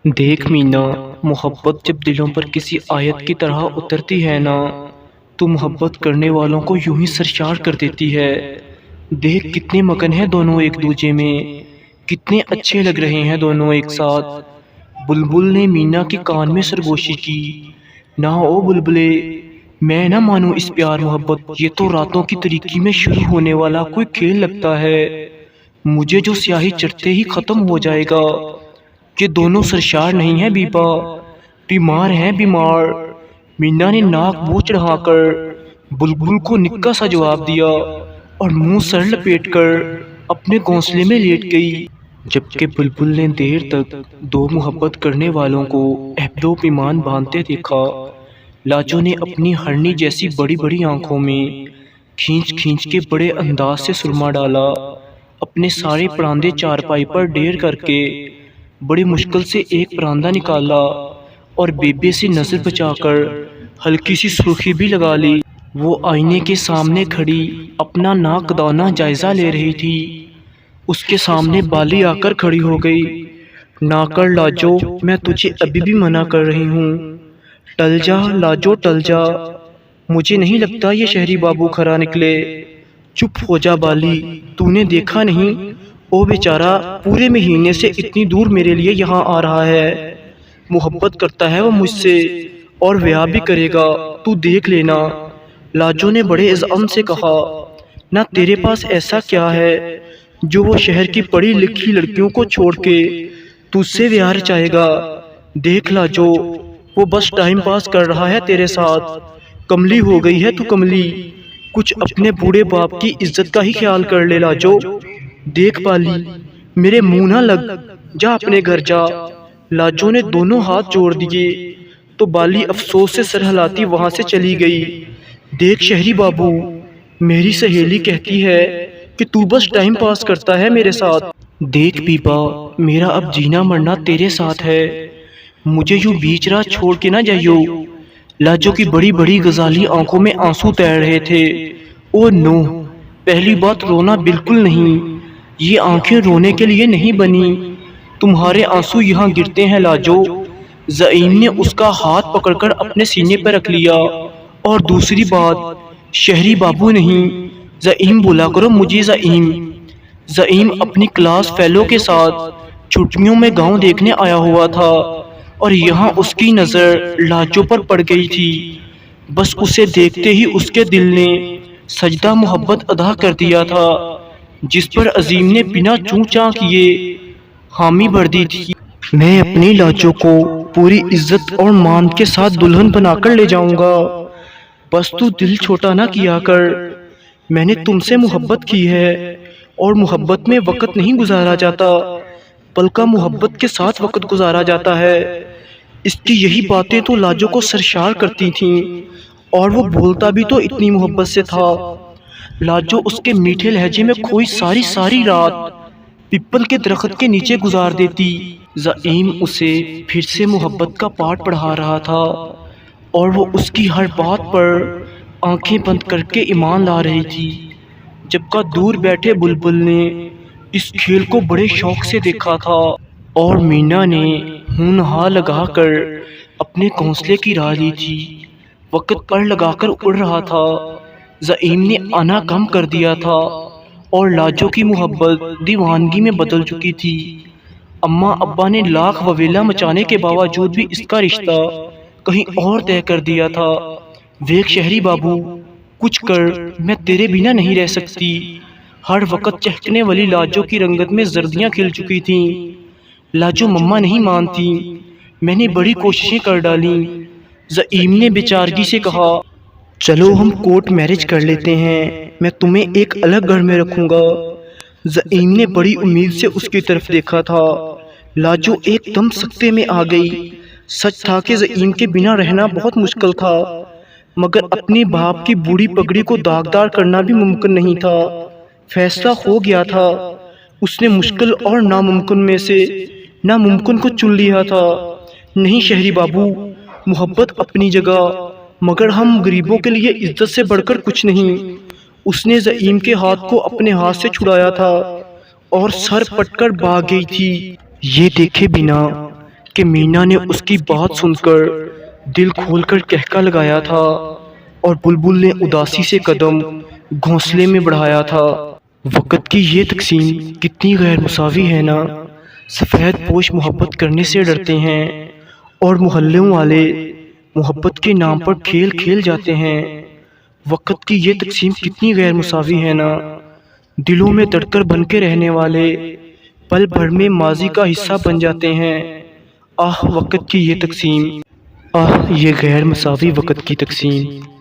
دیکھ مینا، محبت جب دلوں پر کسی آیت کی طرح اترتی ہے نا تو محبت کرنے والوں کو یوں ہی سرشار کر دیتی ہے۔ دیکھ کتنے مگن ہیں دونوں ایک دوسرے میں، کتنے اچھے لگ رہے ہیں دونوں ایک ساتھ۔ بلبل نے مینا کے کان میں سرگوشی کی، نہ او بلبلے، میں نہ مانوں اس پیار محبت، یہ تو راتوں کی تاریکی میں شروع ہونے والا کوئی کھیل لگتا ہے، مجھے جو سیاہی چڑھتے ہی ختم ہو جائے گا۔ کہ دونوں سرشار نہیں ہیں بیپا، بیمار ہیں بیمار۔ مینا نے ناک بو چڑھا کر بلبل کو نکا سا جواب دیا اور منہ سر لپیٹ کر اپنے گھونسلے میں لیٹ گئی۔ جبکہ بلبل نے دیر تک دو محبت کرنے والوں کو عہد و پیمان باندھتے دیکھا، لاجو نے اپنی ہرنی جیسی بڑی بڑی آنکھوں میں کھینچ کھینچ کے بڑے انداز سے سرما ڈالا، اپنے سارے پراندے چارپائی پر ڈھیر کر کے بڑی مشکل سے ایک پراندہ نکالا اور بیبے سے نظر بچا کر ہلکی سی سرخی بھی لگا لی۔ وہ آئینے کے سامنے کھڑی اپنا ناقدانہ جائزہ لے رہی تھی، اس کے سامنے بالی آ کر کھڑی ہو گئی۔ ناکر لاجو، میں تجھے ابھی بھی منع کر رہی ہوں، ٹل جا لاجو ٹل جا، مجھے نہیں لگتا یہ شہری بابو کھرا نکلے۔ چپ ہو جا بالی، تو نے دیکھا نہیں او بیچارہ پورے مہینے سے اتنی دور میرے لیے یہاں آ رہا ہے، محبت کرتا ہے وہ مجھ سے اور بیاہ بھی کرے گا، تو دیکھ لینا۔ لاجو نے بڑے عزم سے کہا، نہ تیرے پاس ایسا کیا ہے جو وہ شہر کی پڑھی لکھی لڑکیوں کو چھوڑ کے تجھ سے بیاہ رچائے گا۔ دیکھ لاجو، وہ بس ٹائم پاس کر رہا ہے تیرے ساتھ، کملی ہو گئی ہے تو کملی، کچھ اپنے بوڑھے باپ کی عزت کا ہی خیال کر لے لاجو۔ دیکھ بالی، میرے منہ نہ لگ، جا اپنے گھر جا۔ لاجو نے دونوں ہاتھ جوڑ دیے تو بالی افسوس سے سر ہلاتی وہاں سے چلی گئی۔ دیکھ شہری بابو، میری سہیلی کہتی ہے کہ تو بس ٹائم پاس کرتا ہے میرے ساتھ۔ دیکھ بیبا، میرا اب جینا مرنا تیرے ساتھ ہے، مجھے یوں بیچ راہ چھوڑ کے نہ جائیو۔ لاجو کی بڑی بڑی غزالی آنکھوں میں آنسو تیر رہے تھے۔ او نو، پہلی بات رونا بالکل نہیں، یہ آنکھیں رونے کے لیے نہیں بنی، تمہارے آنسو یہاں گرتے ہیں لاجو۔ زعیم نے اس کا ہاتھ پکڑ کر اپنے سینے پر رکھ لیا۔ اور دوسری بات، شہری بابو نہیں، زعیم بولا کرو مجھے زعیم۔ زعیم اپنی کلاس فیلو کے ساتھ چھٹیوں میں گاؤں دیکھنے آیا ہوا تھا اور یہاں اس کی نظر لاجو پر پڑ گئی تھی، بس اسے دیکھتے ہی اس کے دل نے سجدہ محبت ادا کر دیا تھا، جس پر عظیم نے بنا چوں چاں کیے حامی بھر دی تھی۔ میں اپنی لاجو کو پوری عزت اور مان کے ساتھ دلہن بنا کر لے جاؤں گا، بس تو دل چھوٹا نہ کیا کر، میں نے تم سے محبت کی ہے اور محبت میں وقت نہیں گزارا جاتا بلکہ محبت کے ساتھ وقت گزارا جاتا ہے۔ اس کی یہی باتیں تو لاجو کو سرشار کرتی تھیں اور وہ بولتا بھی تو اتنی محبت سے تھا۔ لاجو اس کے میٹھے لہجے میں کھوئی ساری رات پیپل کے درخت کے نیچے گزار دیتی۔ زعیم اسے پھر سے محبت کا پاٹ پڑھا رہا تھا اور وہ اس کی ہر بات پر آنکھیں بند کر کے ایمان لا رہی تھی، جبکہ دور بیٹھے بلبل نے اس کھیل کو بڑے شوق سے دیکھا تھا اور مینا نے ہونہا لگا کر اپنے گھونسلے کی راہ لی تھی۔ وقت پر لگا کر اڑ رہا تھا، زعیم نے آنا کم کر دیا تھا اور لاجو کی محبت دیوانگی میں بدل چکی تھی۔ اماں ابا نے لاکھ وویلا مچانے کے باوجود بھی اس کا رشتہ کہیں اور طے کر دیا تھا۔ ویکھ شہری بابو، کچھ کر، میں تیرے بنا نہیں رہ سکتی۔ ہر وقت چہکنے والی لاجو کی رنگت میں زردیاں کھل چکی تھیں۔ لاجو مما نہیں مانتی، میں نے بڑی کوششیں کر ڈالیں۔ زعیم نے بیچارگی سے کہا، چلو ہم کورٹ میرج کر لیتے ہیں، میں تمہیں ایک الگ گھر میں رکھوں گا۔ زعیم نے بڑی امید سے اس کی طرف دیکھا تھا۔ لاجو ایک دم سکتے میں آ گئی۔ سچ تھا کہ زعیم کے بنا رہنا بہت مشکل تھا، مگر اپنی باپ کی بوڑھی پگڑی کو داغدار کرنا بھی ممکن نہیں تھا۔ فیصلہ ہو گیا تھا، اس نے مشکل اور ناممکن میں سے ناممکن کو چن لیا تھا۔ نہیں شہری بابو، محبت اپنی جگہ، مگر ہم غریبوں کے لیے عزت سے بڑھ کر کچھ نہیں۔ اس نے زعیم کے ہاتھ کو اپنے ہاتھ سے چھڑایا تھا اور سر پٹ کر بھاگ گئی تھی۔ یہ دیکھے بنا کہ مینا نے اس کی بات سن کر دل کھول کر کہکا لگایا تھا اور بلبل نے اداسی سے قدم گھونسلے میں بڑھایا تھا۔ وقت کی یہ تقسیم کتنی غیر مساوی ہے نا۔ سفید پوش محبت کرنے سے ڈرتے ہیں اور محلوں والے محبت کے نام پر کھیل کھیل جاتے ہیں۔ وقت کی یہ تقسیم کتنی غیر مساوی ہے نا۔ دلوں میں دڑ کر بن کے رہنے والے پل بھر میں ماضی کا حصہ بن جاتے ہیں۔ آہ وقت کی یہ تقسیم، آہ یہ غیر مساوی وقت کی تقسیم۔